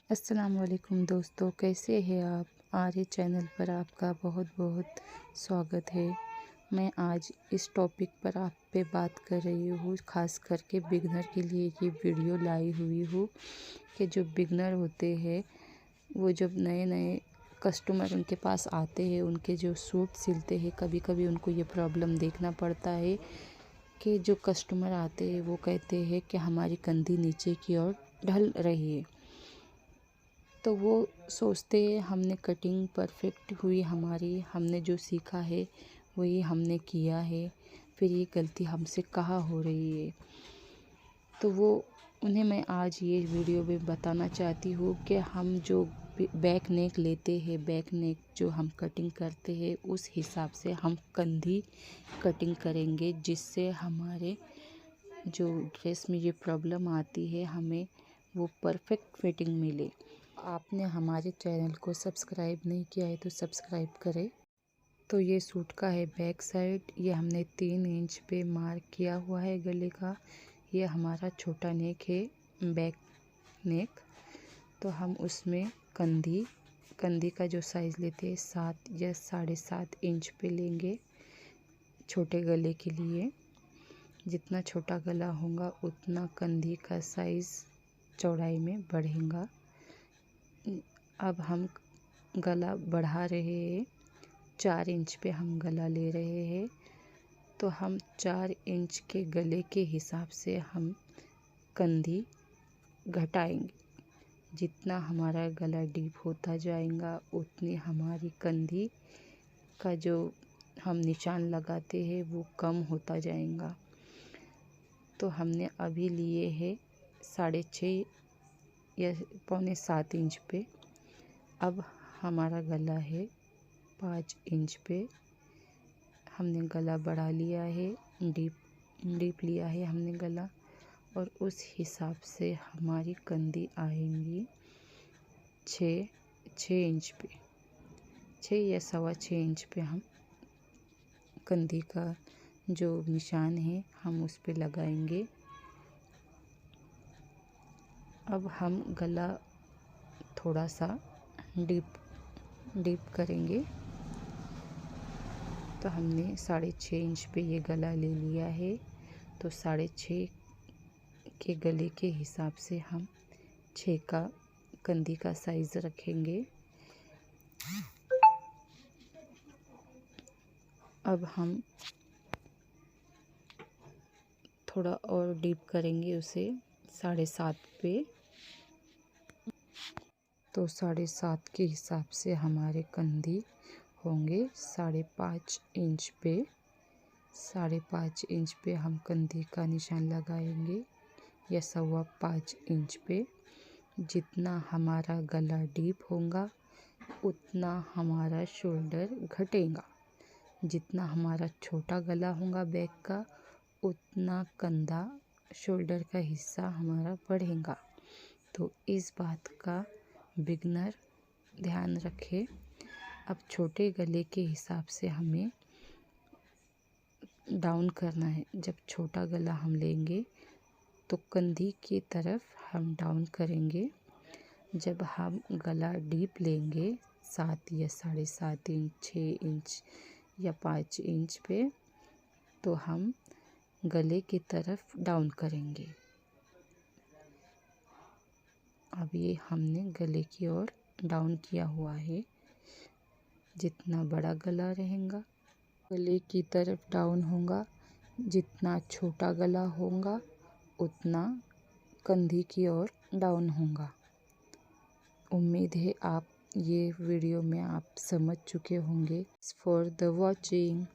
अस्सलाम वालेकुम दोस्तों, कैसे हैं आप। आर्य चैनल पर आपका बहुत बहुत स्वागत है। मैं आज इस टॉपिक पर आप पे बात कर रही हूँ, ख़ास करके बिगनर के लिए ये वीडियो लाई हुई हूँ कि जो बिगनर होते हैं वो जब नए नए कस्टमर उनके पास आते हैं, उनके जो सूट सिलते हैं, कभी कभी उनको ये प्रॉब्लम देखना पड़ता है कि जो कस्टमर आते हैं वो कहते हैं कि हमारी कंधी नीचे की ओर ढल रही है। तो वो सोचते हैं हमने कटिंग परफेक्ट हुई हमारी, हमने जो सीखा है वही हमने किया है, फिर ये गलती हमसे कहाँ हो रही है। तो वो उन्हें मैं आज ये वीडियो में बताना चाहती हूँ कि हम जो बैक नेक लेते हैं, बैक नेक जो हम कटिंग करते हैं उस हिसाब से हम कंधी कटिंग करेंगे, जिससे हमारे जो ड्रेस में ये प्रॉब्लम आती है हमें वो परफेक्ट फिटिंग मिले। आपने हमारे चैनल को सब्सक्राइब नहीं किया है तो सब्सक्राइब करें। तो ये सूट का है बैक साइड, ये हमने 3 इंच पे मार्क किया हुआ है गले का। ये हमारा छोटा नेक है, बैक नेक। तो हम उसमें कंधी का जो साइज़ लेते हैं 7 या 7.5 इंच पे लेंगे छोटे गले के लिए। जितना छोटा गला होगा उतना कंधी का साइज़ चौड़ाई में बढ़ेगा। अब हम गला बढ़ा रहे हैं, 4 इंच पे हम गला ले रहे हैं। तो हम 4 इंच के गले के हिसाब से हम कंधी घटाएंगे। जितना हमारा गला डीप होता जाएगा उतनी हमारी कंधी का जो हम निशान लगाते हैं वो कम होता जाएगा। तो हमने अभी लिए है 6.5 या 6.75 इंच पे। अब हमारा गला है 5 इंच पे। हमने गला बढ़ा लिया है, डीप लिया है हमने गला, और उस हिसाब से हमारी कंधी आएंगी 6 इंच पे। 6 या 6.25 इंच पे हम कंधी का जो निशान है हम उस पे लगाएंगे। अब हम गला थोड़ा सा डीप करेंगे। तो हमने 6.5 इंच पे ये गला ले लिया है। तो 6.5 के गले के हिसाब से हम 6 का कंधी का साइज़ रखेंगे। अब हम थोड़ा और डीप करेंगे उसे 7.5 पे। तो 7.5 के हिसाब से हमारे कंधी होंगे 5.5 इंच पे। 5.5 इंच पे हम कंधी का निशान लगाएंगे या 5.25 इंच पे। जितना हमारा गला डीप होगा उतना हमारा शोल्डर घटेगा। जितना हमारा छोटा गला होगा बैक का उतना कंधा शोल्डर का हिस्सा हमारा बढ़ेगा। तो इस बात का बिगनर ध्यान रखे। अब छोटे गले के हिसाब से हमें डाउन करना है। जब छोटा गला हम लेंगे तो कंधी की तरफ हम डाउन करेंगे। जब हम गला डीप लेंगे 7 या 7.5 इंच, 6 इंच या 5 इंच पे, तो हम गले की तरफ डाउन करेंगे। अब ये हमने गले की ओर डाउन किया हुआ है। जितना बड़ा गला रहेगा गले की तरफ डाउन होगा, जितना छोटा गला होगा उतना कंधी की ओर डाउन होगा। उम्मीद है आप ये वीडियो में आप समझ चुके होंगे। For the watching.